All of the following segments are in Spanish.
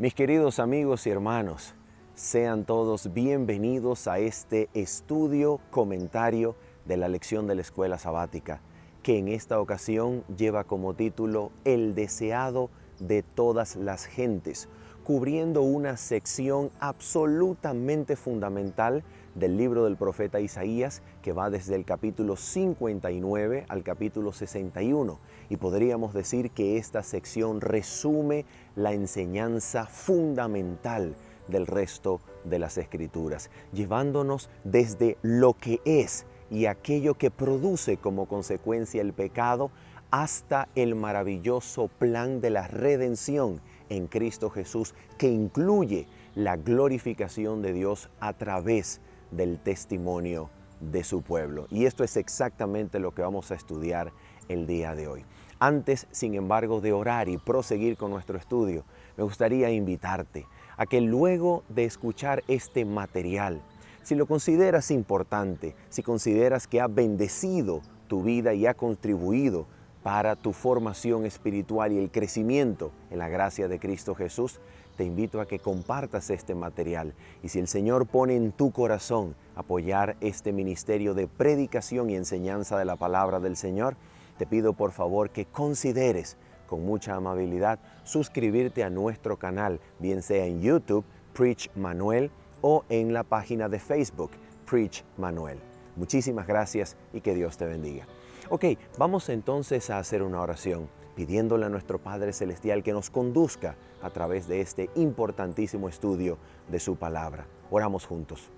Mis queridos amigos y hermanos, sean todos bienvenidos a este estudio comentario de la lección de la escuela sabática, que en esta ocasión lleva como título El deseado de todas las gentes, cubriendo una sección absolutamente fundamental del libro del profeta Isaías, que va desde el capítulo 59 al capítulo 61. Y podríamos decir que esta sección resume la enseñanza fundamental del resto de las Escrituras, llevándonos desde lo que es y aquello que produce como consecuencia el pecado, hasta el maravilloso plan de la redención en Cristo Jesús, que incluye la glorificación de Dios a través del testimonio de su pueblo. Y esto es exactamente lo que vamos a estudiar el día de hoy. Antes, sin embargo, de orar y proseguir con nuestro estudio, me gustaría invitarte a que luego de escuchar este material, si lo consideras importante, si consideras que ha bendecido tu vida y ha contribuido para tu formación espiritual y el crecimiento en la gracia de Cristo Jesús, te invito a que compartas este material. Y si el Señor pone en tu corazón apoyar este ministerio de predicación y enseñanza de la palabra del Señor, te pido por favor que consideres con mucha amabilidad suscribirte a nuestro canal, bien sea en YouTube, Preach Manuel, o en la página de Facebook, Preach Manuel. Muchísimas gracias y que Dios te bendiga. Ok, vamos entonces a hacer una oración, pidiéndole a nuestro Padre Celestial que nos conduzca a través de este importantísimo estudio de su palabra. Oramos juntos.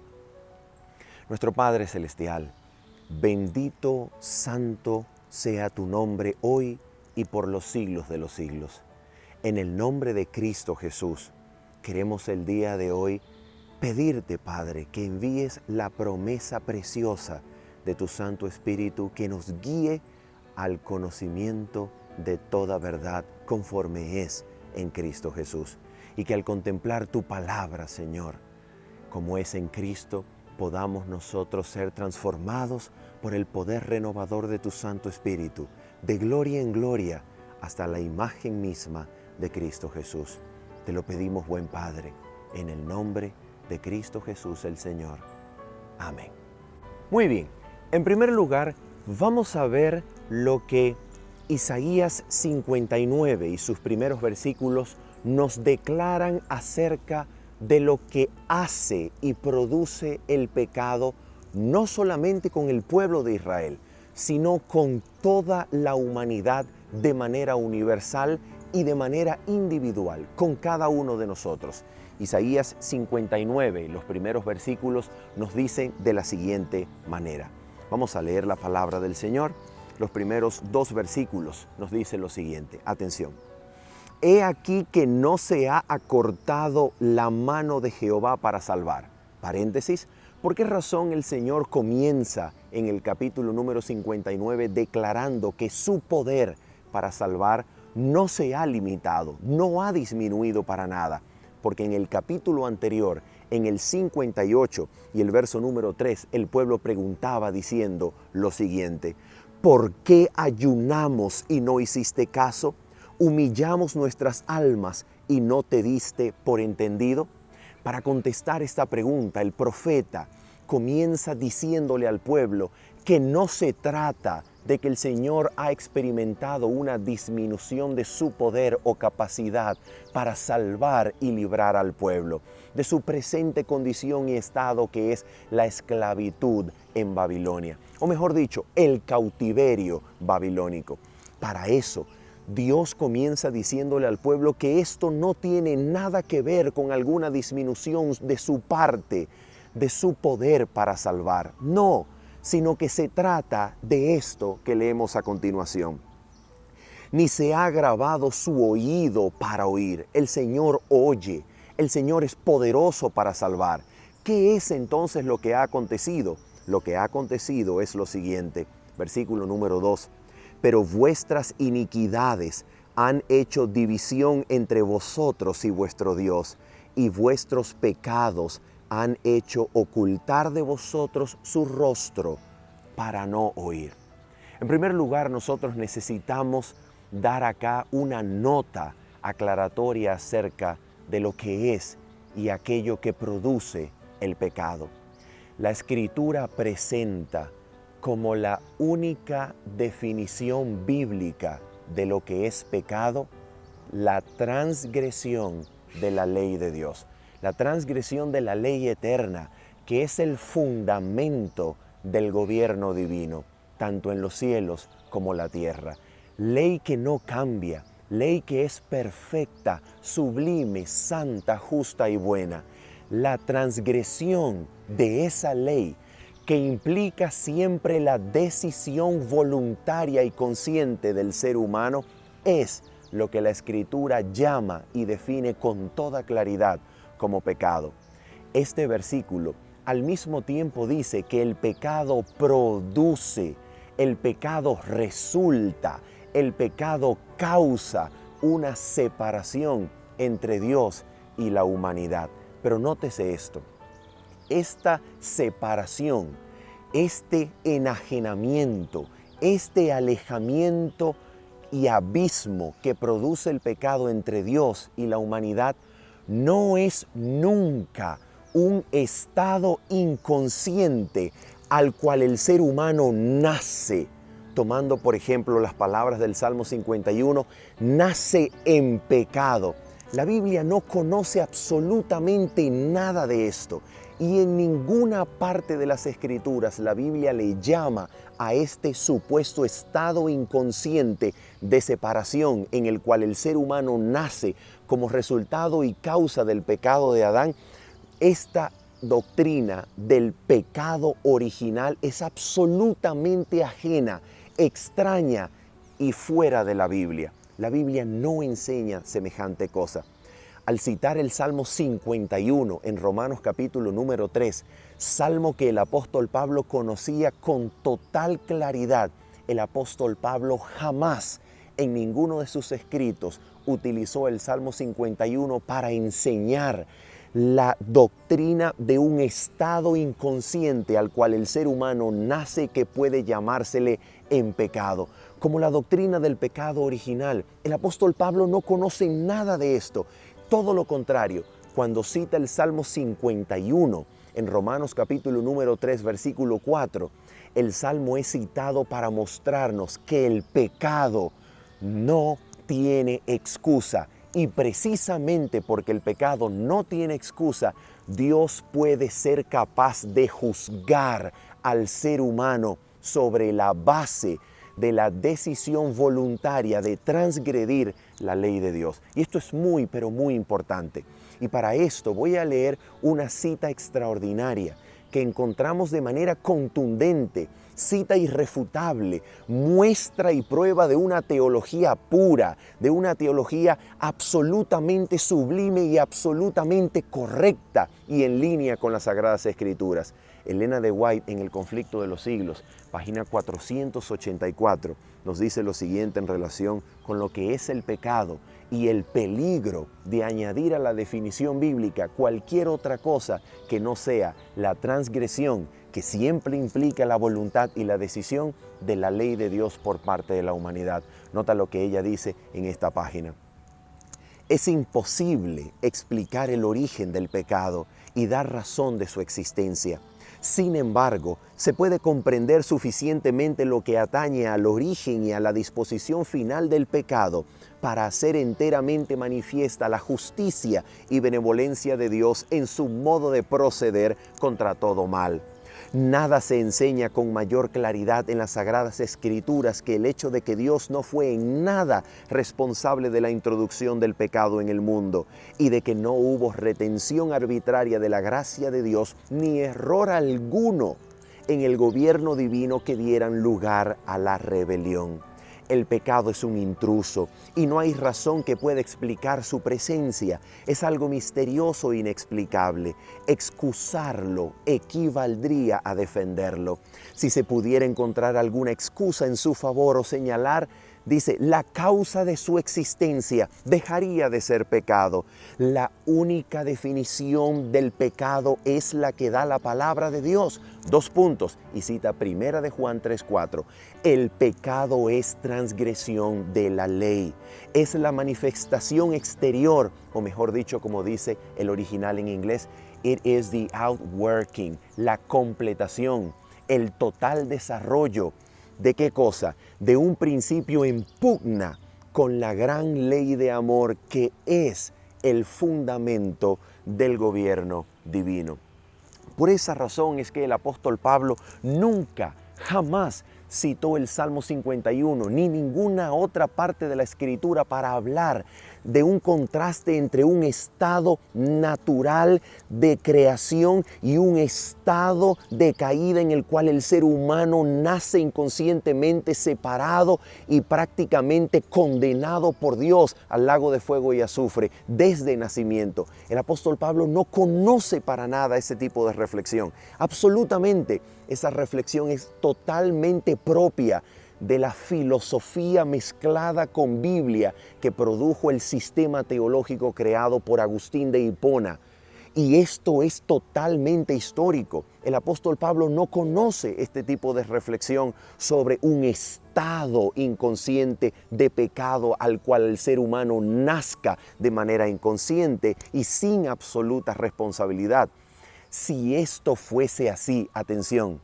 Nuestro Padre Celestial, bendito, santo sea tu nombre hoy y por los siglos de los siglos. En el nombre de Cristo Jesús, queremos el día de hoy pedirte, Padre, que envíes la promesa preciosa de tu Santo Espíritu que nos guíe al conocimiento de toda verdad conforme es en Cristo Jesús. Y que al contemplar tu palabra, Señor, como es en Cristo, podamos nosotros ser transformados por el poder renovador de tu Santo Espíritu, de gloria en gloria, hasta la imagen misma de Cristo Jesús. Te lo pedimos, buen Padre, en el nombre de Cristo Jesús el Señor. Amén. Muy bien, en primer lugar, vamos a ver lo que Isaías 59 y sus primeros versículos nos declaran acerca de lo que hace y produce el pecado, no solamente con el pueblo de Israel, sino con toda la humanidad de manera universal y de manera individual, con cada uno de nosotros. Isaías 59, los primeros versículos, nos dicen de la siguiente manera. Vamos a leer la palabra del Señor. Los primeros dos versículos nos dicen lo siguiente. Atención. He aquí que no se ha acortado la mano de Jehová para salvar. Paréntesis. ¿Por qué razón el Señor comienza en el capítulo número 59 declarando que su poder para salvar no se ha limitado, no ha disminuido para nada? Porque en el capítulo anterior, en el 58 y el verso número 3, el pueblo preguntaba diciendo lo siguiente: ¿por qué ayunamos y no hiciste caso? ¿Humillamos nuestras almas y no te diste por entendido? Para contestar esta pregunta, el profeta comienza diciéndole al pueblo que no se trata de que el Señor ha experimentado una disminución de su poder o capacidad para salvar y librar al pueblo de su presente condición y estado, que es la esclavitud en Babilonia, o mejor dicho, el cautiverio babilónico. Para eso, Dios comienza diciéndole al pueblo que esto no tiene nada que ver con alguna disminución de su parte, de su poder para salvar. No, sino que se trata de esto que leemos a continuación. Ni se ha agravado su oído para oír. El Señor oye. El Señor es poderoso para salvar. ¿Qué es entonces lo que ha acontecido? Lo que ha acontecido es lo siguiente. Versículo número 2. Pero vuestras iniquidades han hecho división entre vosotros y vuestro Dios, y vuestros pecados han hecho ocultar de vosotros su rostro para no oír. En primer lugar, nosotros necesitamos dar acá una nota aclaratoria acerca de lo que es y aquello que produce el pecado. La Escritura presenta como la única definición bíblica de lo que es pecado la transgresión de la ley de Dios, la transgresión de la ley eterna, que es el fundamento del gobierno divino, tanto en los cielos como la tierra. Ley que no cambia, ley que es perfecta, sublime, santa, justa y buena. La transgresión de esa ley, que implica siempre la decisión voluntaria y consciente del ser humano, es lo que la Escritura llama y define con toda claridad como pecado. Este versículo al mismo tiempo dice que el pecado produce, el pecado resulta, el pecado causa una separación entre Dios y la humanidad. Pero nótese esto, esta separación, este enajenamiento, este alejamiento y abismo que produce el pecado entre Dios y la humanidad no es nunca un estado inconsciente al cual el ser humano nace. Tomando, por ejemplo, las palabras del Salmo 51, nace en pecado. La Biblia no conoce absolutamente nada de esto. Y en ninguna parte de las Escrituras la Biblia le llama a este supuesto estado inconsciente de separación en el cual el ser humano nace como resultado y causa del pecado de Adán. Esta doctrina del pecado original es absolutamente ajena, extraña y fuera de la Biblia. La Biblia no enseña semejante cosa. Al citar el Salmo 51 en Romanos capítulo número 3, salmo que el apóstol Pablo conocía con total claridad, el apóstol Pablo jamás en ninguno de sus escritos utilizó el Salmo 51 para enseñar la doctrina de un estado inconsciente al cual el ser humano nace, que puede llamársele en pecado, como la doctrina del pecado original. El apóstol Pablo no conoce nada de esto. Todo lo contrario, cuando cita el Salmo 51 en Romanos capítulo número 3, versículo 4, el Salmo es citado para mostrarnos que el pecado no tiene excusa. Y precisamente porque el pecado no tiene excusa, Dios puede ser capaz de juzgar al ser humano sobre la base de la decisión voluntaria de transgredir la ley de Dios. Y esto es muy, pero muy importante. Y para esto voy a leer una cita extraordinaria que encontramos de manera contundente, cita irrefutable, muestra y prueba de una teología pura, de una teología absolutamente sublime y absolutamente correcta y en línea con las Sagradas Escrituras. Elena de White, en El conflicto de los siglos, página 484, nos dice lo siguiente en relación con lo que es el pecado y el peligro de añadir a la definición bíblica cualquier otra cosa que no sea la transgresión, que siempre implica la voluntad y la decisión de la ley de Dios por parte de la humanidad. Nota lo que ella dice en esta página. Es imposible explicar el origen del pecado y dar razón de su existencia. Sin embargo, se puede comprender suficientemente lo que atañe al origen y a la disposición final del pecado para hacer enteramente manifiesta la justicia y benevolencia de Dios en su modo de proceder contra todo mal. Nada se enseña con mayor claridad en las Sagradas Escrituras que el hecho de que Dios no fue en nada responsable de la introducción del pecado en el mundo y de que no hubo retención arbitraria de la gracia de Dios ni error alguno en el gobierno divino que dieran lugar a la rebelión. El pecado es un intruso y no hay razón que pueda explicar su presencia. Es algo misterioso e inexplicable. Excusarlo equivaldría a defenderlo. Si se pudiera encontrar alguna excusa en su favor o señalar dice, la causa de su existencia dejaría de ser pecado. La única definición del pecado es la que da la palabra de Dios. 2 puntos, y cita 1 de Juan 3:4. El pecado es transgresión de la ley. Es la manifestación exterior, o mejor dicho, como dice el original en inglés, it is the outworking, la completación, el total desarrollo. ¿De qué cosa? De un principio en pugna con la gran ley de amor que es el fundamento del gobierno divino. Por esa razón es que el apóstol Pablo nunca, jamás citó el Salmo 51 ni ninguna otra parte de la Escritura para hablar de un contraste entre un estado natural de creación y un estado de caída en el cual el ser humano nace inconscientemente separado y prácticamente condenado por Dios al lago de fuego y azufre desde nacimiento. El apóstol Pablo no conoce para nada ese tipo de reflexión. Absolutamente, esa reflexión es totalmente propia de la filosofía mezclada con Biblia que produjo el sistema teológico creado por Agustín de Hipona. Y esto es totalmente histórico. El apóstol Pablo no conoce este tipo de reflexión sobre un estado inconsciente de pecado al cual el ser humano nazca de manera inconsciente y sin absoluta responsabilidad. Si esto fuese así, atención,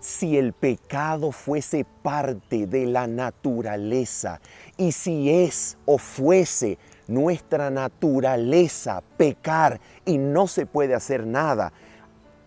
si el pecado fuese parte de la naturaleza y si es o fuese nuestra naturaleza pecar y no se puede hacer nada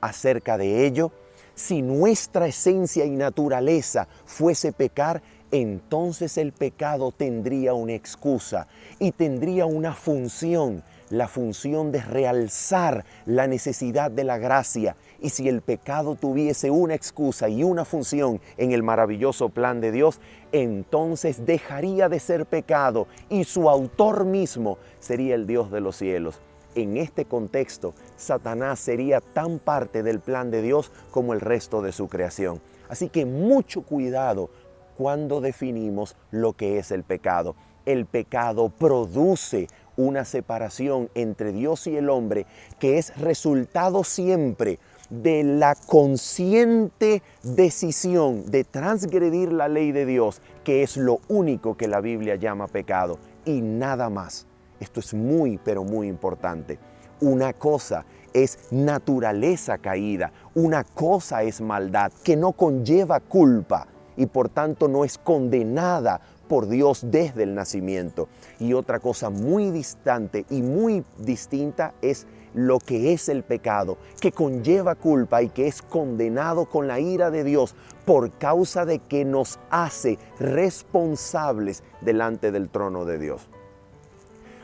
acerca de ello, si nuestra esencia y naturaleza fuese pecar, entonces el pecado tendría una excusa y tendría una función, la función de realzar la necesidad de la gracia. Y si el pecado tuviese una excusa y una función en el maravilloso plan de Dios, entonces dejaría de ser pecado y su autor mismo sería el Dios de los cielos. En este contexto, Satanás sería tan parte del plan de Dios como el resto de su creación. Así que mucho cuidado cuando definimos lo que es el pecado. El pecado produce una separación entre Dios y el hombre que es resultado siempre de la consciente decisión de transgredir la ley de Dios, que es lo único que la Biblia llama pecado y nada más. Esto es muy, pero muy importante. Una cosa es naturaleza caída, una cosa es maldad que no conlleva culpa y por tanto no es condenada por Dios desde el nacimiento. Y otra cosa muy distante y muy distinta es lo que es el pecado, que conlleva culpa y que es condenado con la ira de Dios por causa de que nos hace responsables delante del trono de Dios.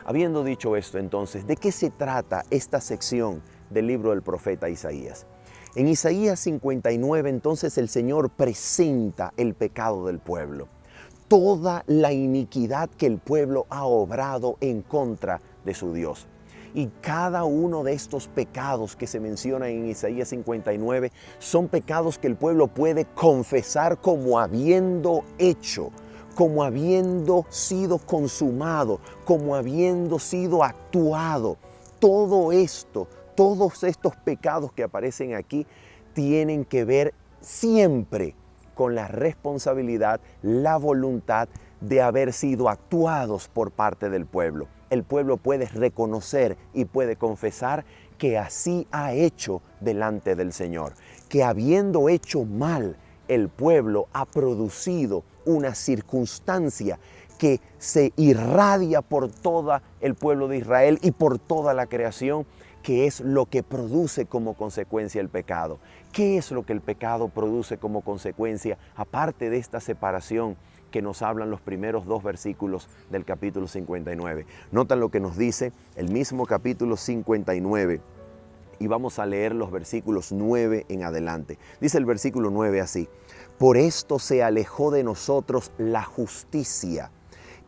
Habiendo dicho esto, entonces, ¿de qué se trata esta sección del libro del profeta Isaías? En Isaías 59, entonces, el Señor presenta el pecado del pueblo. Toda la iniquidad que el pueblo ha obrado en contra de su Dios. Y cada uno de estos pecados que se mencionan en Isaías 59 son pecados que el pueblo puede confesar como habiendo hecho, como habiendo sido consumado, como habiendo sido actuado. Todo esto, todos estos pecados que aparecen aquí tienen que ver siempre con la responsabilidad, la voluntad de haber sido actuados por parte del pueblo. El pueblo puede reconocer y puede confesar que así ha hecho delante del Señor, que habiendo hecho mal, el pueblo ha producido una circunstancia que se irradia por todo el pueblo de Israel y por toda la creación, que es lo que produce como consecuencia el pecado. ¿Qué es lo que el pecado produce como consecuencia, aparte de esta separación que nos hablan los primeros 2 versículos del capítulo 59? Notan lo que nos dice el mismo capítulo 59 y vamos a leer los versículos 9 en adelante. Dice el versículo 9 así: por esto se alejó de nosotros la justicia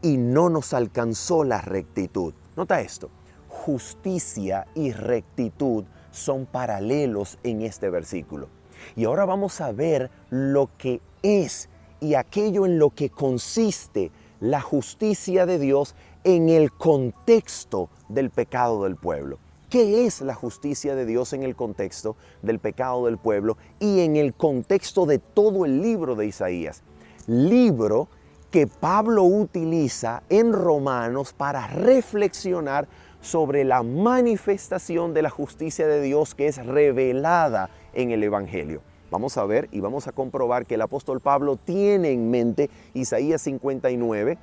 y no nos alcanzó la rectitud. Nota esto. Justicia y rectitud son paralelos en este versículo. Y ahora vamos a ver lo que es y aquello en lo que consiste la justicia de Dios en el contexto del pecado del pueblo. ¿Qué es la justicia de Dios en el contexto del pecado del pueblo y en el contexto de todo el libro de Isaías? Libro que Pablo utiliza en Romanos para reflexionar sobre la manifestación de la justicia de Dios que es revelada en el Evangelio. Vamos a ver y vamos a comprobar que el apóstol Pablo tiene en mente Isaías 59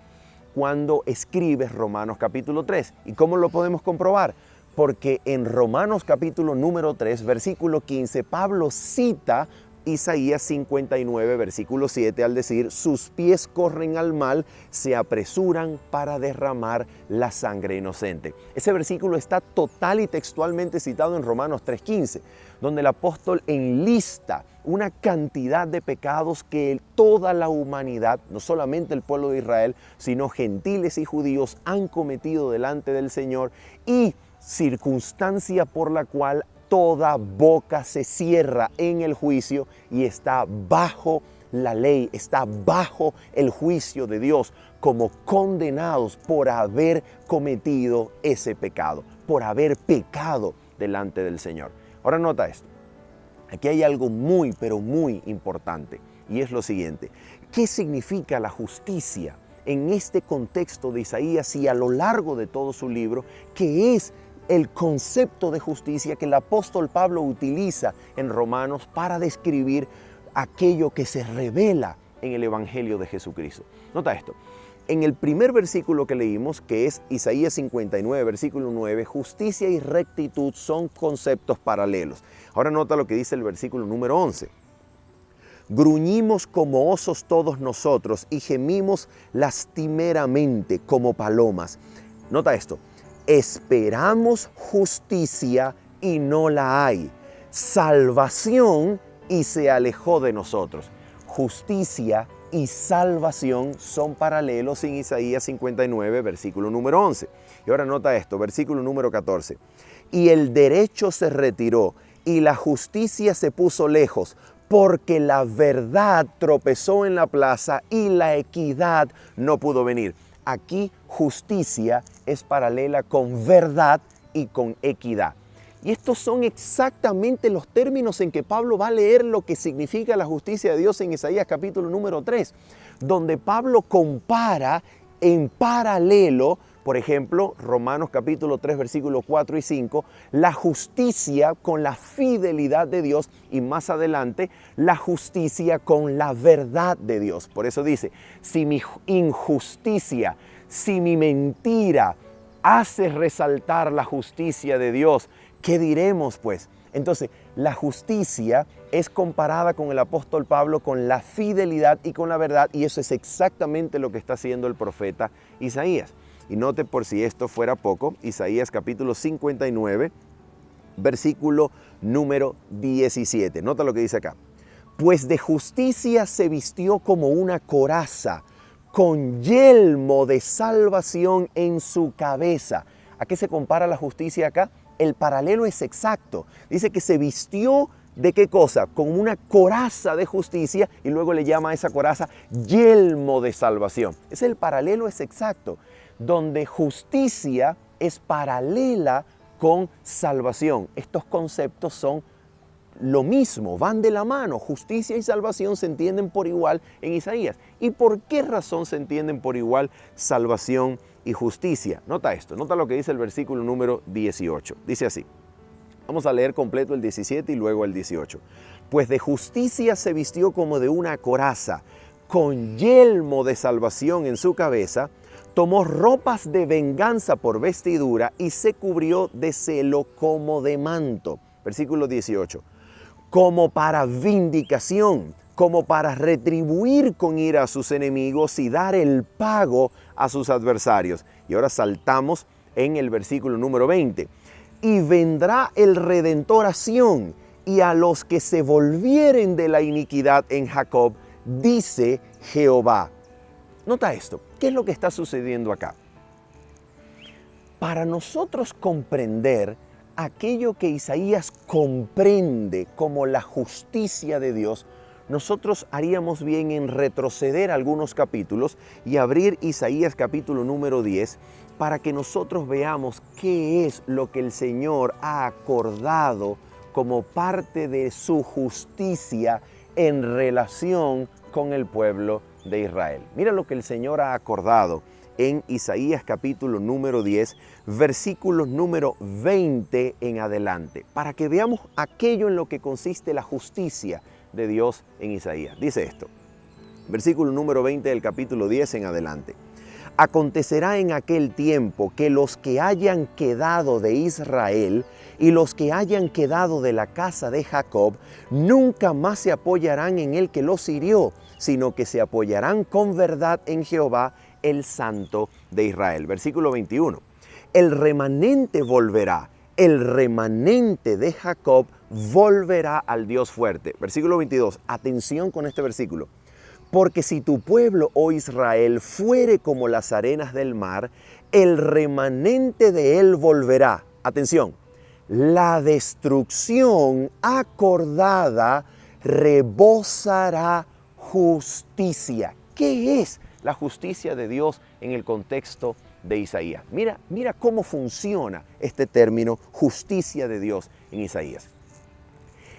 cuando escribe Romanos capítulo 3. ¿Y cómo lo podemos comprobar? Porque en Romanos capítulo número 3, versículo 15, Pablo cita Isaías 59, versículo 7, al decir, sus pies corren al mal, se apresuran para derramar la sangre inocente. Ese versículo está total y textualmente citado en Romanos 3:15, donde el apóstol enlista una cantidad de pecados que toda la humanidad, no solamente el pueblo de Israel, sino gentiles y judíos han cometido delante del Señor y circunstancia por la cual toda boca se cierra en el juicio y está bajo la ley, está bajo el juicio de Dios, como condenados por haber cometido ese pecado, por haber pecado delante del Señor. Ahora nota esto, aquí hay algo muy, pero muy importante, y es lo siguiente: ¿qué significa la justicia en este contexto de Isaías y a lo largo de todo su libro? ¿Qué es el concepto de justicia que el apóstol Pablo utiliza en Romanos para describir aquello que se revela en el Evangelio de Jesucristo? Nota esto. En el primer versículo que leímos, que es Isaías 59, versículo 9, justicia y rectitud son conceptos paralelos. Ahora nota lo que dice el versículo número 11. Gruñimos como osos todos nosotros y gemimos lastimeramente como palomas. Nota esto. Esperamos justicia y no la hay. Salvación y se alejó de nosotros. Justicia y salvación son paralelos en Isaías 59, versículo número 11. Y ahora nota esto, versículo número 14. Y el derecho se retiró y la justicia se puso lejos, porque la verdad tropezó en la plaza y la equidad no pudo venir. Aquí justicia es paralela con verdad y con equidad. Y estos son exactamente los términos en que Pablo va a leer lo que significa la justicia de Dios en Isaías capítulo número 3, donde Pablo compara en paralelo, por ejemplo, Romanos capítulo 3, versículos 4 y 5, la justicia con la fidelidad de Dios y más adelante la justicia con la verdad de Dios. Por eso dice, si mi injusticia, si mi mentira hace resaltar la justicia de Dios, ¿qué diremos pues? Entonces, la justicia es comparada con el apóstol Pablo con la fidelidad y con la verdad, y eso es exactamente lo que está haciendo el profeta Isaías. Y note, por si esto fuera poco, Isaías capítulo 59, versículo número 17. Nota lo que dice acá. Pues de justicia se vistió como una coraza, con yelmo de salvación en su cabeza. ¿A qué se compara la justicia acá? El paralelo es exacto. Dice que se vistió ¿de qué cosa? Con una coraza de justicia, y luego le llama a esa coraza yelmo de salvación. El paralelo es exacto, donde justicia es paralela con salvación. Estos conceptos son lo mismo, van de la mano. Justicia y salvación se entienden por igual en Isaías. ¿Y por qué razón se entienden por igual salvación y justicia? Nota esto, nota lo que dice el versículo número 18. Dice así. Vamos a leer completo el 17 y luego el 18. Pues de justicia se vistió como de una coraza, con yelmo de salvación en su cabeza, tomó ropas de venganza por vestidura y se cubrió de celo como de manto. Versículo 18. Como para vindicación, como para retribuir con ira a sus enemigos y dar el pago a sus adversarios. Y ahora saltamos en el versículo número 20. Y vendrá el Redentor a Sión, y a los que se volvieren de la iniquidad en Jacob, dice Jehová. Nota esto, ¿qué es lo que está sucediendo acá? Para nosotros comprender aquello que Isaías comprende como la justicia de Dios, nosotros haríamos bien en retroceder algunos capítulos y abrir Isaías capítulo número 10 para que nosotros veamos qué es lo que el Señor ha acordado como parte de su justicia en relación con el pueblo de Israel. Mira lo que el Señor ha acordado en Isaías capítulo número 10, versículos número 20 en adelante, para que veamos aquello en lo que consiste la justicia de Dios en Isaías. Dice esto, versículo número 20 del capítulo 10 en adelante. Acontecerá en aquel tiempo que los que hayan quedado de Israel y los que hayan quedado de la casa de Jacob nunca más se apoyarán en el que los hirió, sino que se apoyarán con verdad en Jehová, el Santo de Israel. Versículo 21. El remanente volverá, el remanente de Jacob volverá al Dios fuerte. Versículo 22. Atención con este versículo. Porque si tu pueblo, oh Israel, fuere como las arenas del mar, el remanente de él volverá. Atención. La destrucción acordada rebosará justicia. ¿Qué es la justicia de Dios en el contexto de Isaías? Mira cómo funciona este término justicia de Dios en Isaías.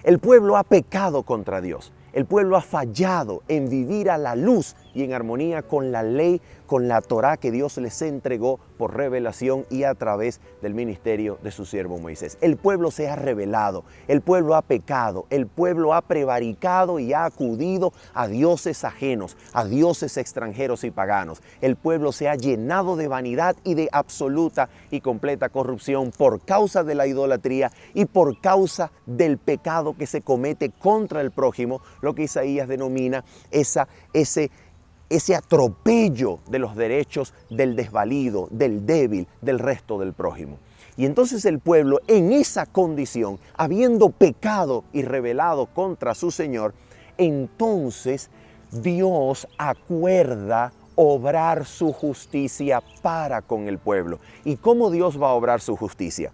El pueblo ha pecado contra Dios. El pueblo ha fallado en vivir a la luz y en armonía con la ley, con la Torá que Dios les entregó por revelación y a través del ministerio de su siervo Moisés. El pueblo se ha rebelado, el pueblo ha pecado, el pueblo ha prevaricado y ha acudido a dioses ajenos, a dioses extranjeros y paganos. El pueblo se ha llenado de vanidad y de absoluta y completa corrupción por causa de la idolatría y por causa del pecado que se comete contra el prójimo, lo que Isaías denomina ese atropello de los derechos del desvalido, del débil, del resto del prójimo. Y entonces el pueblo en esa condición, habiendo pecado y rebelado contra su Señor, entonces Dios acuerda obrar su justicia para con el pueblo. ¿Y cómo Dios va a obrar su justicia?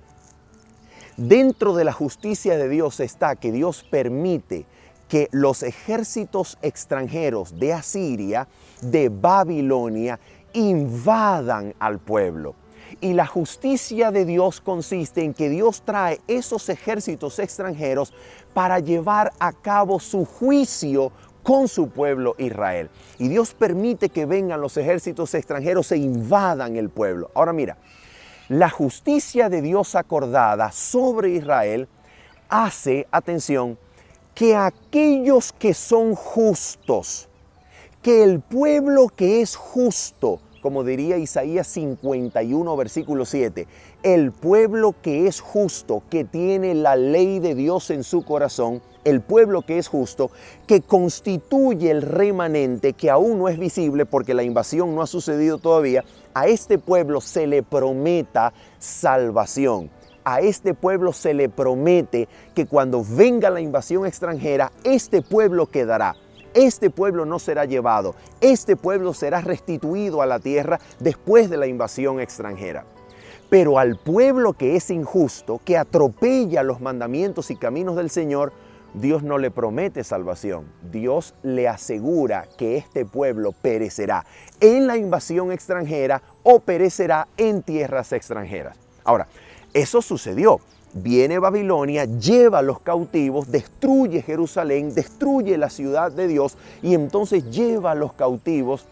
Dentro de la justicia de Dios está que Dios permite que los ejércitos extranjeros de Asiria, de Babilonia, invadan al pueblo. Y la justicia de Dios consiste en que Dios trae esos ejércitos extranjeros para llevar a cabo su juicio con su pueblo Israel. Y Dios permite que vengan los ejércitos extranjeros e invadan el pueblo. Ahora mira, la justicia de Dios acordada sobre Israel hace, atención, que aquellos que son justos, que el pueblo que es justo, como diría Isaías 51, versículo 7, el pueblo que es justo, que tiene la ley de Dios en su corazón, el pueblo que es justo, que constituye el remanente, que aún no es visible porque la invasión no ha sucedido todavía, a este pueblo se le prometa salvación. A este pueblo se le promete que cuando venga la invasión extranjera, este pueblo quedará. Este pueblo no será llevado. Este pueblo será restituido a la tierra después de la invasión extranjera. Pero al pueblo que es injusto, que atropella los mandamientos y caminos del Señor, Dios no le promete salvación. Dios le asegura que este pueblo perecerá en la invasión extranjera o perecerá en tierras extranjeras. Ahora, eso sucedió. Viene Babilonia, lleva a los cautivos, destruye Jerusalén, destruye la ciudad de Dios y entonces lleva a los cautivos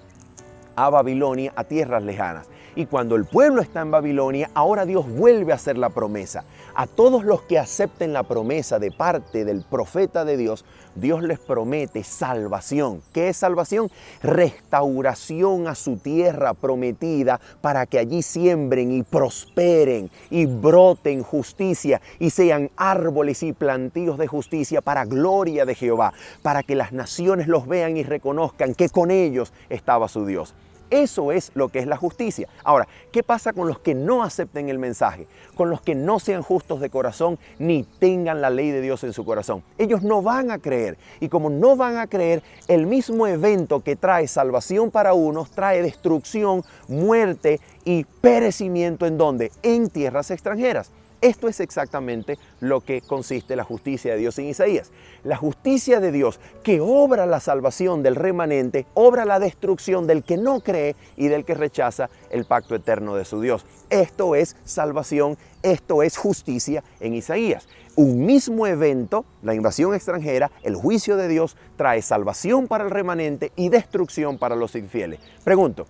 a Babilonia, a tierras lejanas. Y cuando el pueblo está en Babilonia, ahora Dios vuelve a hacer la promesa. A todos los que acepten la promesa de parte del profeta de Dios, Dios les promete salvación. ¿Qué es salvación? Restauración a su tierra prometida para que allí siembren y prosperen y broten justicia y sean árboles y plantíos de justicia para gloria de Jehová, para que las naciones los vean y reconozcan que con ellos estaba su Dios. Eso es lo que es la justicia. Ahora, ¿qué pasa con los que no acepten el mensaje? Con los que no sean justos de corazón ni tengan la ley de Dios en su corazón. Ellos no van a creer. Y como no van a creer, el mismo evento que trae salvación para unos trae destrucción, muerte y perecimiento. ¿En dónde? En tierras extranjeras. Esto es exactamente lo que consiste la justicia de Dios en Isaías. La justicia de Dios que obra la salvación del remanente, obra la destrucción del que no cree y del que rechaza el pacto eterno de su Dios. Esto es salvación, esto es justicia en Isaías. Un mismo evento, la invasión extranjera, el juicio de Dios, trae salvación para el remanente y destrucción para los infieles. Pregunto,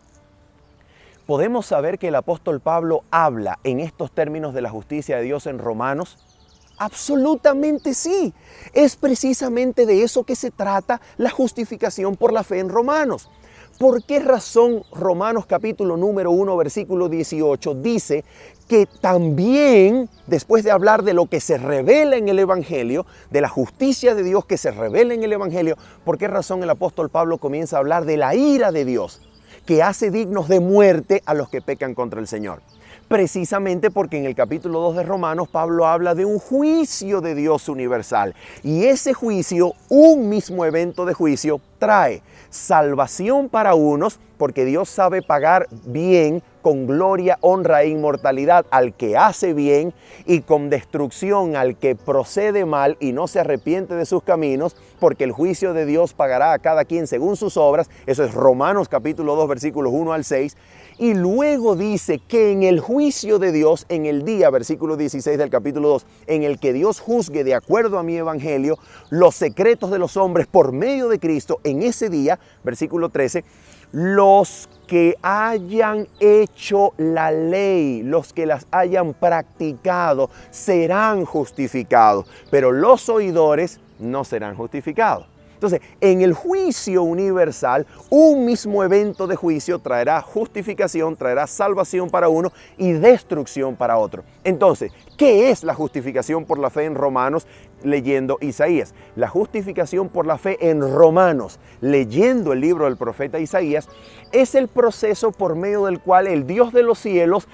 ¿podemos saber que el apóstol Pablo habla en estos términos de la justicia de Dios en Romanos? Absolutamente sí. Es precisamente de eso que se trata la justificación por la fe en Romanos. ¿Por qué razón Romanos capítulo número 1, versículo 18 dice que también, después de hablar de lo que se revela en el Evangelio, de la justicia de Dios que se revela en el Evangelio, por qué razón el apóstol Pablo comienza a hablar de la ira de Dios, que hace dignos de muerte a los que pecan contra el Señor? Precisamente porque en el capítulo 2 de Romanos Pablo habla de un juicio de Dios universal. Y ese juicio, un mismo evento de juicio, trae salvación para unos, porque Dios sabe pagar bien, con gloria, honra e inmortalidad al que hace bien, y con destrucción al que procede mal y no se arrepiente de sus caminos, porque el juicio de Dios pagará a cada quien según sus obras. Eso es Romanos capítulo 2 versículos 1 al 6. Y luego dice que en el juicio de Dios, en el día, versículo 16 del capítulo 2, en el que Dios juzgue de acuerdo a mi evangelio los secretos de los hombres por medio de Cristo, en ese día, versículo 13, los que hayan hecho la ley, los que las hayan practicado, serán justificados, pero los oidores no serán justificados. Entonces, en el juicio universal, un mismo evento de juicio traerá justificación, traerá salvación para uno y destrucción para otro. Entonces, ¿qué es la justificación por la fe en Romanos leyendo Isaías? La justificación por la fe en Romanos, leyendo el libro del profeta Isaías, es el proceso por medio del cual el Dios de los cielos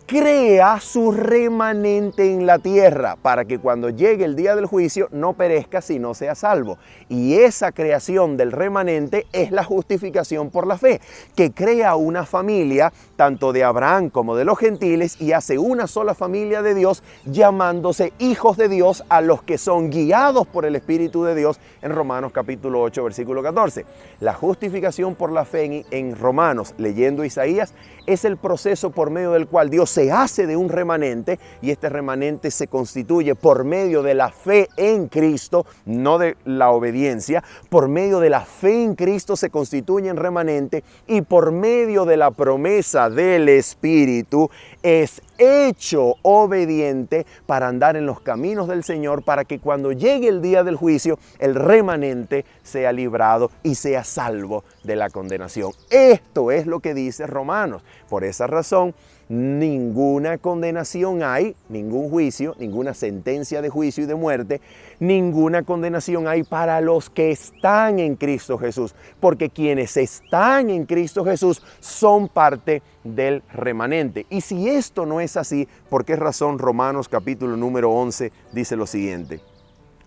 crea su remanente en la tierra para que cuando llegue el día del juicio no perezca sino sea salvo. Y esa creación del remanente es la justificación por la fe, que crea una familia tanto de Abraham como de los gentiles y hace una sola familia de Dios, llamándose hijos de Dios a los que son guiados por el Espíritu de Dios en Romanos capítulo 8 versículo 14. La justificación por la fe en Romanos, leyendo Isaías, es el proceso por medio del cual Dios se hace de un remanente, y este remanente se constituye por medio de la fe en Cristo, no de la obediencia. Por medio de la fe en Cristo se constituye en remanente, y por medio de la promesa del Espíritu es hecho obediente para andar en los caminos del Señor, para que cuando llegue el día del juicio el remanente sea librado y sea salvo de la condenación. Esto es lo que dice Romanos. Por esa razón, ninguna condenación hay, ningún juicio, ninguna sentencia de juicio y de muerte, ninguna condenación hay para los que están en Cristo Jesús, porque quienes están en Cristo Jesús son parte del remanente. Y si esto no es así, ¿por qué razón Romanos capítulo número 11 dice lo siguiente?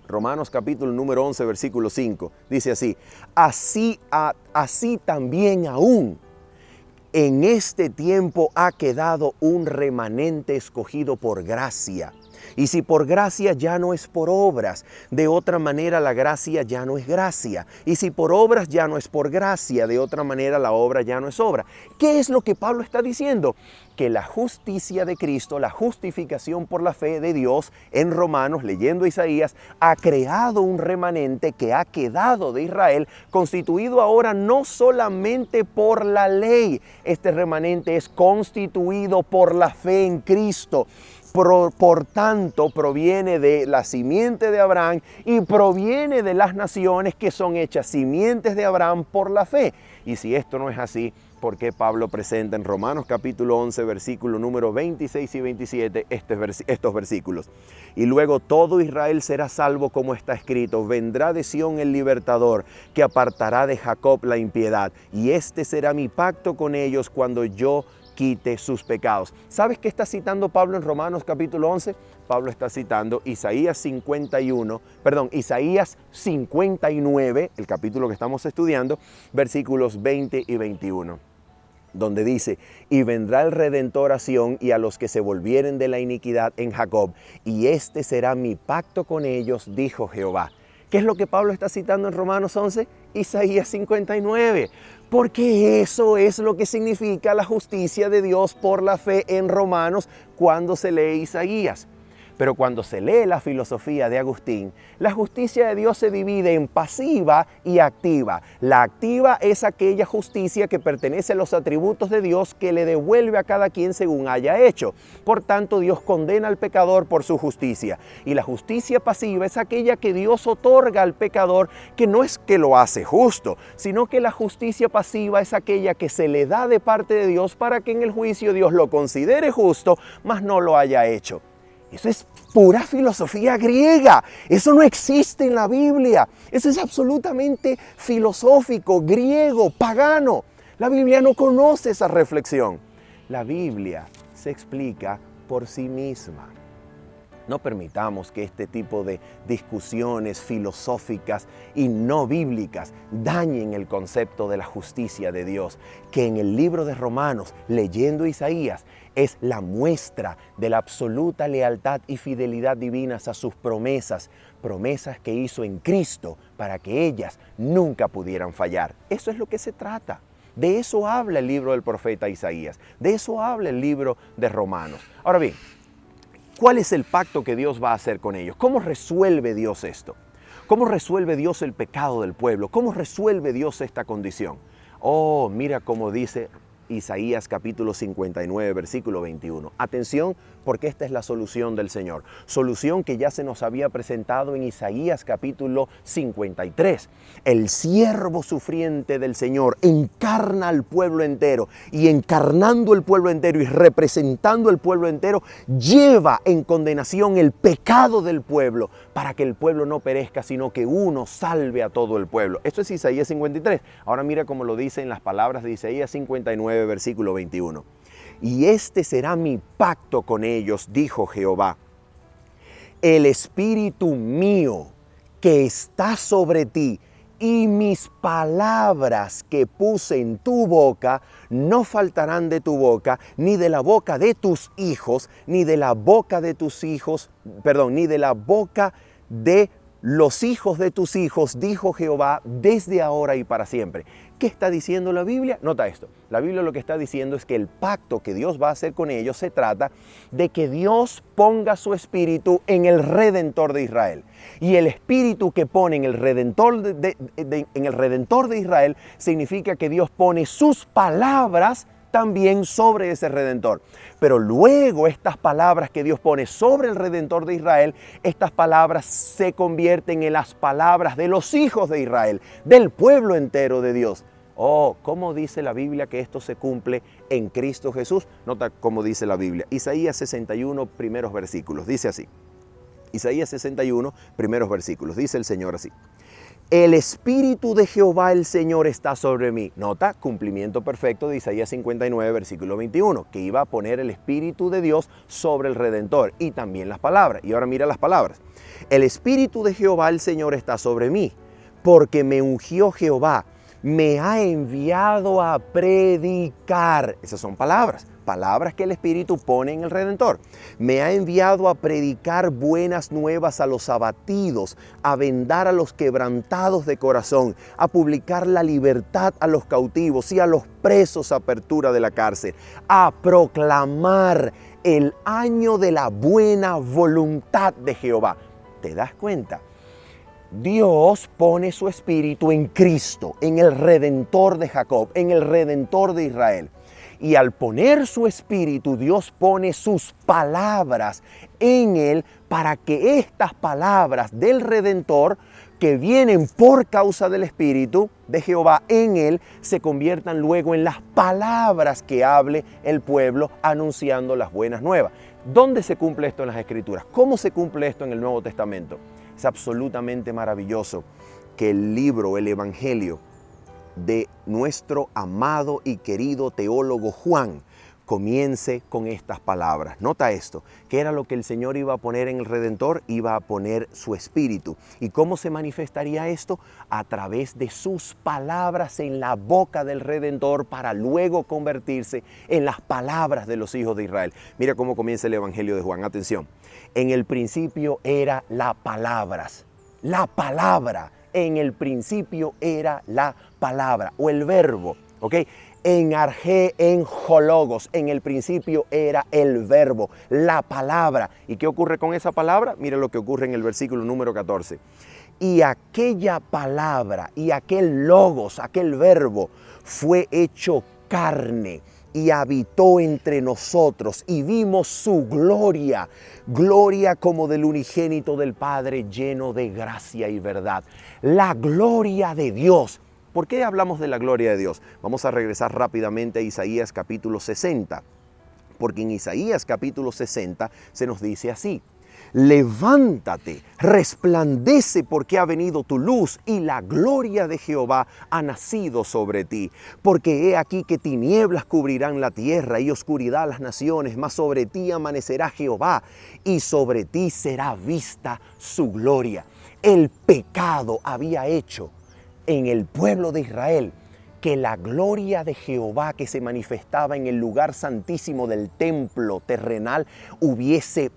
Romanos capítulo número 11 versículo 5 dice así: así también aún en este tiempo ha quedado un remanente escogido por gracia. Y si por gracia ya no es por obras, de otra manera la gracia ya no es gracia. Y si por obras ya no es por gracia, de otra manera la obra ya no es obra. ¿Qué es lo que Pablo está diciendo? Que la justicia de Cristo, la justificación por la fe de Dios en Romanos, leyendo Isaías, ha creado un remanente que ha quedado de Israel, constituido ahora no solamente por la ley. Este remanente es constituido por la fe en Cristo. Por tanto, proviene de la simiente de Abraham y proviene de las naciones que son hechas simientes de Abraham por la fe. Y si esto no es así, ¿por qué Pablo presenta en Romanos capítulo 11, versículo número 26 y 27 estos versículos? Y luego todo Israel será salvo, como está escrito: vendrá de Sión el libertador, que apartará de Jacob la impiedad. Y este será mi pacto con ellos cuando yo quite sus pecados. ¿Sabes qué está citando Pablo en Romanos capítulo 11? Pablo está citando Isaías 59, el capítulo que estamos estudiando, versículos 20 y 21. donde dice, y vendrá el Redentor a Sión y a los que se volvieren de la iniquidad en Jacob, y este será mi pacto con ellos, dijo Jehová. ¿Qué es lo que Pablo está citando en Romanos 11? Isaías 59. Porque eso es lo que significa la justicia de Dios por la fe en Romanos cuando se lee Isaías. Pero cuando se lee la filosofía de Agustín, la justicia de Dios se divide en pasiva y activa. La activa es aquella justicia que pertenece a los atributos de Dios que le devuelve a cada quien según haya hecho. Por tanto, Dios condena al pecador por su justicia. Y la justicia pasiva es aquella que Dios otorga al pecador, que no es que lo hace justo, sino que la justicia pasiva es aquella que se le da de parte de Dios para que en el juicio Dios lo considere justo, mas no lo haya hecho. Eso es pura filosofía griega. Eso no existe en la Biblia. Eso es absolutamente filosófico, griego, pagano. La Biblia no conoce esa reflexión. La Biblia se explica por sí misma. No permitamos que este tipo de discusiones filosóficas y no bíblicas dañen el concepto de la justicia de Dios, que en el libro de Romanos, leyendo Isaías, es la muestra de la absoluta lealtad y fidelidad divinas a sus promesas, promesas que hizo en Cristo para que ellas nunca pudieran fallar. Eso es lo que se trata. De eso habla el libro del profeta Isaías, de eso habla el libro de Romanos. Ahora bien, ¿cuál es el pacto que Dios va a hacer con ellos? ¿Cómo resuelve Dios esto? ¿Cómo resuelve Dios el pecado del pueblo? ¿Cómo resuelve Dios esta condición? Oh, mira cómo dice Isaías capítulo 59, versículo 21. Atención, porque esta es la solución del Señor. Solución que ya se nos había presentado en Isaías capítulo 53. El siervo sufriente del Señor encarna al pueblo entero, y encarnando el pueblo entero y representando el pueblo entero, lleva en condenación el pecado del pueblo para que el pueblo no perezca, sino que uno salve a todo el pueblo. Esto es Isaías 53. Ahora mira cómo lo dice en las palabras de Isaías 59, versículo 21. Y este será mi pacto con ellos, dijo Jehová. El espíritu mío que está sobre ti y mis palabras que puse en tu boca no faltarán de tu boca, ni de la boca de tus hijos, ni de la boca de tus hijos, ni de la boca de los hijos de tus hijos, dijo Jehová, desde ahora y para siempre. ¿Qué está diciendo la Biblia? Nota esto. La Biblia lo que está diciendo es que el pacto que Dios va a hacer con ellos se trata de que Dios ponga su espíritu en el Redentor de Israel. Y el espíritu que pone en el Redentor de Israel significa que Dios pone sus palabras también sobre ese Redentor. Pero luego estas palabras que Dios pone sobre el Redentor de Israel, estas palabras se convierten en las palabras de los hijos de Israel, del pueblo entero de Dios. Oh, ¿cómo dice la Biblia que esto se cumple en Cristo Jesús? Nota cómo dice la Biblia. Isaías 61, primeros versículos. Dice así. Isaías 61, primeros versículos. Dice el Señor así. El Espíritu de Jehová el Señor está sobre mí. Nota, cumplimiento perfecto de Isaías 59, versículo 21, que iba a poner el Espíritu de Dios sobre el Redentor y también las palabras. Y ahora mira las palabras. El Espíritu de Jehová el Señor está sobre mí, porque me ungió Jehová, me ha enviado a predicar. Esas son palabras que el Espíritu pone en el Redentor. Me ha enviado a predicar buenas nuevas a los abatidos, a vendar a los quebrantados de corazón, a publicar la libertad a los cautivos y a los presos apertura de la cárcel, a proclamar el año de la buena voluntad de Jehová. ¿Te das cuenta? Dios pone su espíritu en Cristo, en el Redentor de Jacob, en el Redentor de Israel. Y al poner su espíritu, Dios pone sus palabras en él para que estas palabras del Redentor, que vienen por causa del Espíritu de Jehová en él, se conviertan luego en las palabras que hable el pueblo anunciando las buenas nuevas. ¿Dónde se cumple esto en las Escrituras? ¿Cómo se cumple esto en el Nuevo Testamento? Es absolutamente maravilloso que el libro, el Evangelio de nuestro amado y querido teólogo Juan, comience con estas palabras. Nota esto, que era lo que el Señor iba a poner en el Redentor, iba a poner su Espíritu. ¿Y cómo se manifestaría esto? A través de sus palabras en la boca del Redentor para luego convertirse en las palabras de los hijos de Israel. Mira cómo comienza el Evangelio de Juan. Atención. En el principio era la palabras. La palabra. En el principio era la palabra o el verbo. ¿Ok? En arjé, en hologos, en el principio era el verbo, la palabra. ¿Y qué ocurre con esa palabra? Mira lo que ocurre en el versículo número 14. Y aquella palabra y aquel logos, aquel verbo, fue hecho carne y habitó entre nosotros y vimos su gloria, gloria como del unigénito del Padre, lleno de gracia y verdad. La gloria de Dios. ¿Por qué hablamos de la gloria de Dios? Vamos a regresar rápidamente a Isaías capítulo 60, porque en Isaías capítulo 60 se nos dice así: levántate, resplandece porque ha venido tu luz y la gloria de Jehová ha nacido sobre ti. Porque he aquí que tinieblas cubrirán la tierra y oscuridad las naciones, mas sobre ti amanecerá Jehová y sobre ti será vista su gloria. El pecado había hecho en el pueblo de Israel que la gloria de Jehová que se manifestaba en el lugar santísimo del templo terrenal hubiese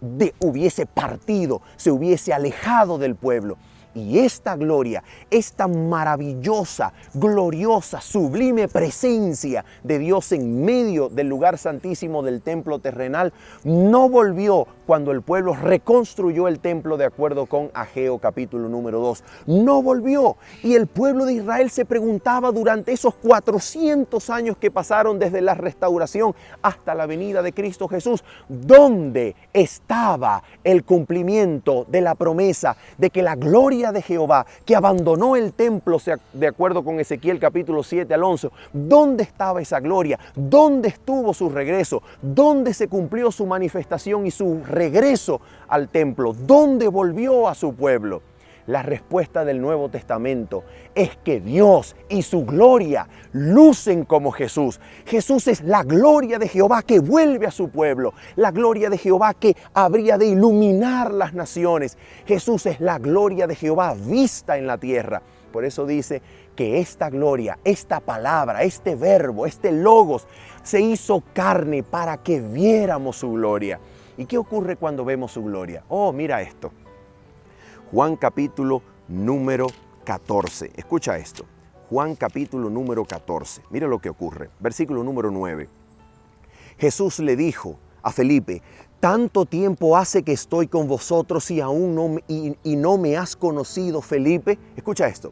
partido, se hubiese alejado del pueblo. Y esta gloria, esta maravillosa, gloriosa, sublime presencia de Dios en medio del lugar santísimo del templo terrenal no volvió cuando el pueblo reconstruyó el templo de acuerdo con Ageo capítulo número 2. No volvió. Y el pueblo de Israel se preguntaba durante esos 400 años que pasaron desde la restauración hasta la venida de Cristo Jesús, ¿dónde estaba el cumplimiento de la promesa de que la gloria de Jehová, que abandonó el templo de acuerdo con Ezequiel capítulo 7 al 11, ¿dónde estaba esa gloria? ¿Dónde estuvo su regreso? ¿Dónde se cumplió su manifestación y su regreso al templo? ¿Dónde volvió a su pueblo? La respuesta del Nuevo Testamento es que Dios y su gloria lucen como Jesús. Jesús es la gloria de Jehová que vuelve a su pueblo, la gloria de Jehová que habría de iluminar las naciones. Jesús es la gloria de Jehová vista en la tierra. Por eso dice que esta gloria, esta palabra, este verbo, este logos, se hizo carne para que viéramos su gloria. ¿Y qué ocurre cuando vemos su gloria? Oh, mira esto. Juan capítulo número 14. Escucha esto. Juan capítulo número 14. Mira lo que ocurre. Versículo número 9. Jesús le dijo a Felipe: tanto tiempo hace que estoy con vosotros y aún no me has conocido, Felipe. Escucha esto.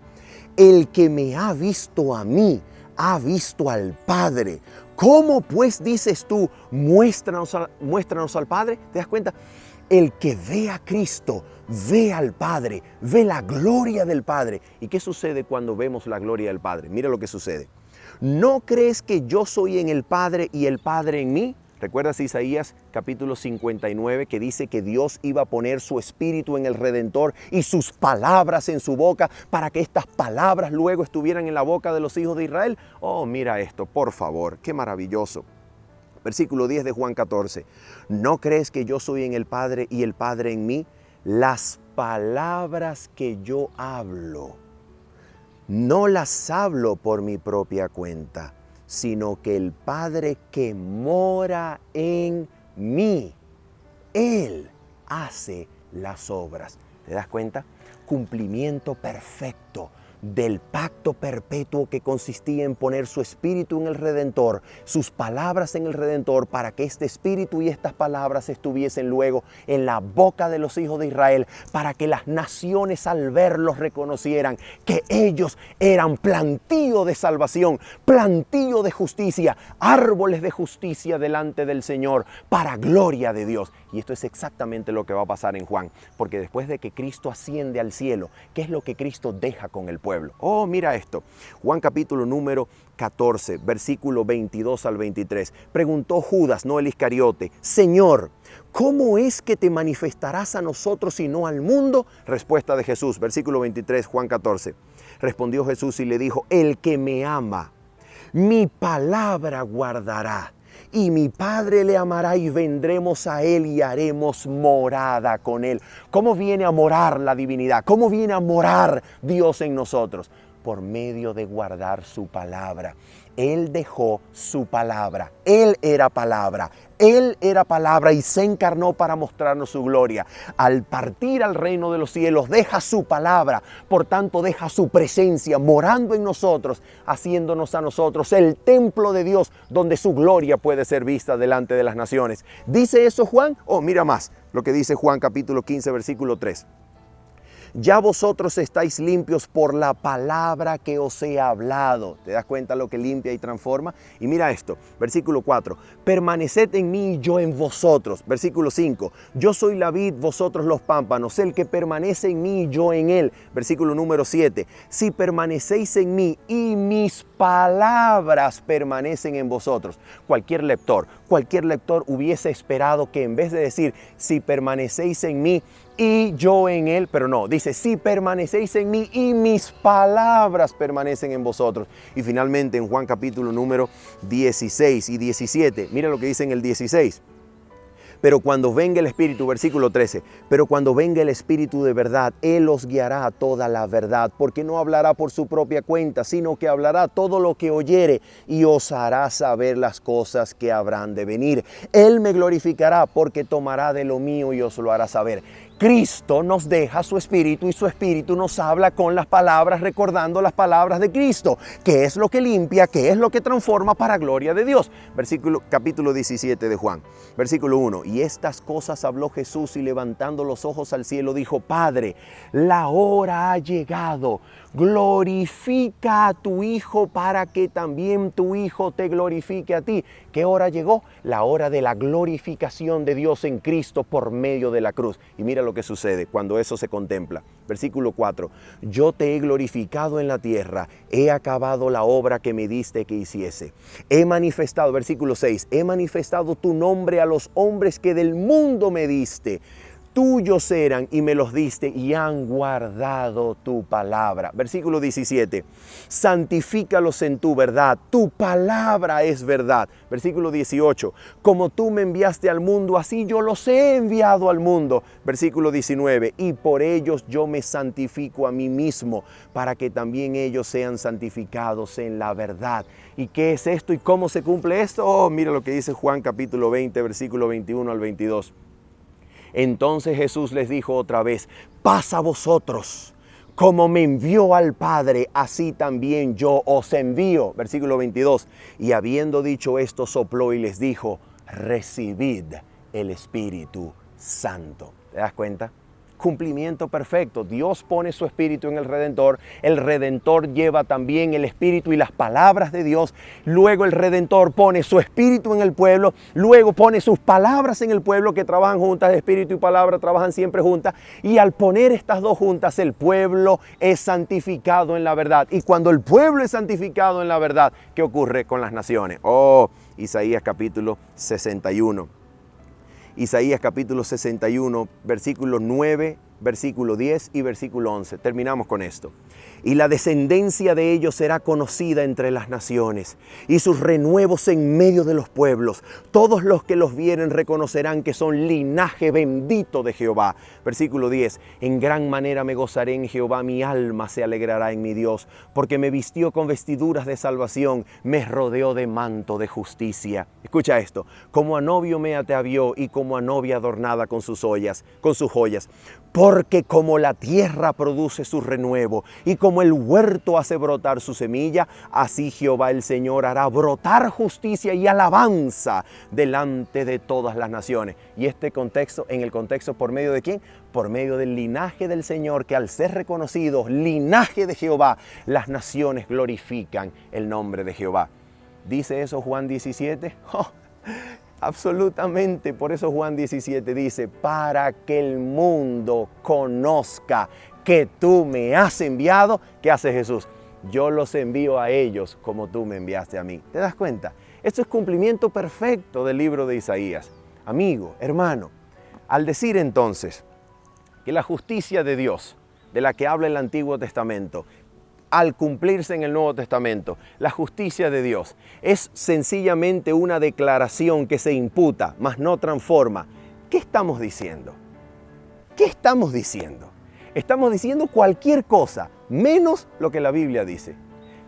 El que me ha visto a mí, ha visto al Padre. ¿Cómo pues dices tú, muéstranos al Padre? ¿Te das cuenta? El que ve a Cristo, ve al Padre, ve la gloria del Padre. ¿Y qué sucede cuando vemos la gloria del Padre? Mira lo que sucede. ¿No crees que yo soy en el Padre y el Padre en mí? ¿Recuerdas Isaías capítulo 59 que dice que Dios iba a poner su espíritu en el Redentor y sus palabras en su boca para que estas palabras luego estuvieran en la boca de los hijos de Israel? Oh, mira esto, por favor, qué maravilloso. Versículo 10 de Juan 14. ¿No crees que yo soy en el Padre y el Padre en mí? Las palabras que yo hablo, no las hablo por mi propia cuenta, sino que el Padre que mora en mí, Él hace las obras. ¿Te das cuenta? Cumplimiento perfecto del pacto perpetuo que consistía en poner su espíritu en el Redentor, sus palabras en el Redentor, para que este espíritu y estas palabras estuviesen luego en la boca de los hijos de Israel, para que las naciones al verlos reconocieran que ellos eran plantío de salvación, plantío de justicia, árboles de justicia delante del Señor, para gloria de Dios. Y esto es exactamente lo que va a pasar en Juan, porque después de que Cristo asciende al cielo, ¿qué es lo que Cristo deja con el pueblo? Oh, mira esto. Juan capítulo número 14, versículo 22 al 23. Preguntó Judas, no el Iscariote: Señor, ¿cómo es que te manifestarás a nosotros y no al mundo? Respuesta de Jesús, versículo 23, Juan 14. Respondió Jesús y le dijo: el que me ama, mi palabra guardará, y mi Padre le amará y vendremos a Él y haremos morada con Él. ¿Cómo viene a morar la divinidad? ¿Cómo viene a morar Dios en nosotros? Por medio de guardar su palabra. Él dejó su palabra. Él era palabra. Él era palabra y se encarnó para mostrarnos su gloria. Al partir al reino de los cielos, deja su palabra. Por tanto, deja su presencia morando en nosotros, haciéndonos a nosotros el templo de Dios, donde su gloria puede ser vista delante de las naciones. ¿Dice eso Juan? Oh, mira más lo que dice Juan capítulo 15, versículo 3. Ya vosotros estáis limpios por la palabra que os he hablado. ¿Te das cuenta lo que limpia y transforma? Y mira esto, versículo 4. Permaneced en mí y yo en vosotros. Versículo 5. Yo soy la vid, vosotros los pámpanos. El que permanece en mí y yo en él. Versículo número 7. Si permanecéis en mí y mis palabras permanecen en vosotros. Cualquier lector hubiese esperado que en vez de decir, si permanecéis en mí y yo en él, pero no, dice, si permanecéis en mí y mis palabras permanecen en vosotros. Y finalmente en Juan capítulo número 16 y 17, mira lo que dice en el 16. Pero cuando venga el Espíritu, versículo 13, pero cuando venga el Espíritu de verdad, Él os guiará a toda la verdad, porque no hablará por su propia cuenta, sino que hablará todo lo que oyere y os hará saber las cosas que habrán de venir. Él me glorificará porque tomará de lo mío y os lo hará saber. Cristo nos deja su Espíritu y su Espíritu nos habla con las palabras, recordando las palabras de Cristo, que es lo que limpia, que es lo que transforma para gloria de Dios. Capítulo 17 de Juan, versículo 1. Y estas cosas habló Jesús y levantando los ojos al cielo dijo, Padre, la hora ha llegado. Glorifica a tu Hijo para que también tu Hijo te glorifique a ti. ¿Qué hora llegó? La hora de la glorificación de Dios en Cristo por medio de la cruz. Y mira lo que sucede cuando eso se contempla. Versículo 4. Yo te he glorificado en la tierra, he acabado la obra que me diste que hiciese. He manifestado, versículo 6, he manifestado tu nombre a los hombres que del mundo me diste. Tuyos eran y me los diste y han guardado tu palabra. Versículo 17. Santifícalos en tu verdad. Tu palabra es verdad. Versículo 18. Como tú me enviaste al mundo, así yo los he enviado al mundo. Versículo 19. Y por ellos yo me santifico a mí mismo, para que también ellos sean santificados en la verdad. ¿Y qué es esto y cómo se cumple esto? Oh, mira lo que dice Juan capítulo 20, versículo 21 al 22. Entonces Jesús les dijo otra vez, paz a vosotros, como me envió al Padre, así también yo os envío. Versículo 22. Y habiendo dicho esto, sopló y les dijo, recibid el Espíritu Santo. ¿Te das cuenta? Cumplimiento perfecto. Dios pone su Espíritu en el Redentor lleva también el Espíritu y las palabras de Dios, luego el Redentor pone su Espíritu en el pueblo, luego pone sus palabras en el pueblo que trabajan juntas, Espíritu y palabra trabajan siempre juntas, y al poner estas dos juntas el pueblo es santificado en la verdad. Y cuando el pueblo es santificado en la verdad, ¿qué ocurre con las naciones? Oh, Isaías capítulo 61. Isaías capítulo 61, versículo 9, versículo 10 y versículo 11. Terminamos con esto. Y la descendencia de ellos será conocida entre las naciones, y sus renuevos en medio de los pueblos. Todos los que los vieren reconocerán que son linaje bendito de Jehová. Versículo 10. En gran manera me gozaré en Jehová, mi alma se alegrará en mi Dios, porque me vistió con vestiduras de salvación, me rodeó de manto de justicia. Escucha esto. Como a novio me atavió y como a novia adornada con sus joyas. Porque como la tierra produce su renuevo y como el huerto hace brotar su semilla, así Jehová el Señor hará brotar justicia y alabanza delante de todas las naciones. Y en el contexto, ¿por medio de quién? Por medio del linaje del Señor, que al ser reconocidos, linaje de Jehová, las naciones glorifican el nombre de Jehová. ¿Dice eso Juan 17? ¡Oh! Absolutamente, por eso Juan 17 dice, para que el mundo conozca que tú me has enviado. ¿Qué hace Jesús? Yo los envío a ellos como tú me enviaste a mí. ¿Te das cuenta? Esto es cumplimiento perfecto del libro de Isaías. Amigo, hermano, al decir entonces que la justicia de Dios, de la que habla el Antiguo Testamento, al cumplirse en el Nuevo Testamento. La justicia de Dios es sencillamente una declaración que se imputa, mas no transforma. ¿Qué estamos diciendo? ¿Qué estamos diciendo? Estamos diciendo cualquier cosa, menos lo que la Biblia dice.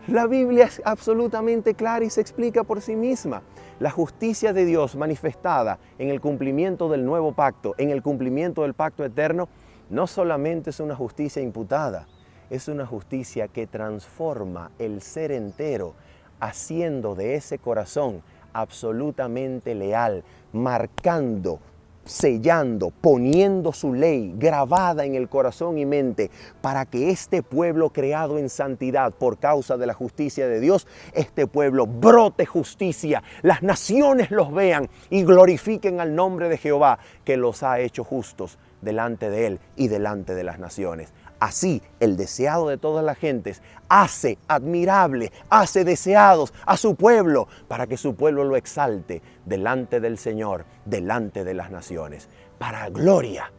La Biblia es absolutamente clara y se explica por sí misma. La justicia de Dios manifestada en el cumplimiento del nuevo pacto, en el cumplimiento del pacto eterno, no solamente es una justicia imputada, es una justicia que transforma el ser entero, haciendo de ese corazón absolutamente leal, marcando, sellando, poniendo su ley grabada en el corazón y mente para que este pueblo creado en santidad por causa de la justicia de Dios, este pueblo brote justicia, las naciones los vean y glorifiquen al nombre de Jehová que los ha hecho justos delante de Él y delante de las naciones. Así, el deseado de todas las gentes hace admirable, hace deseados a su pueblo para que su pueblo lo exalte delante del Señor, delante de las naciones, para gloria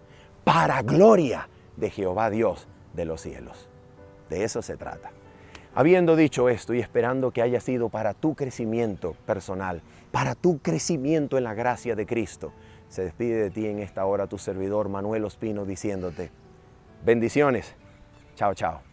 de Jehová Dios de los cielos. De eso se trata. Habiendo dicho esto y esperando que haya sido para tu crecimiento personal, para tu crecimiento en la gracia de Cristo, se despide de ti en esta hora tu servidor Manuel Ospino diciéndote: bendiciones. Chao, chao.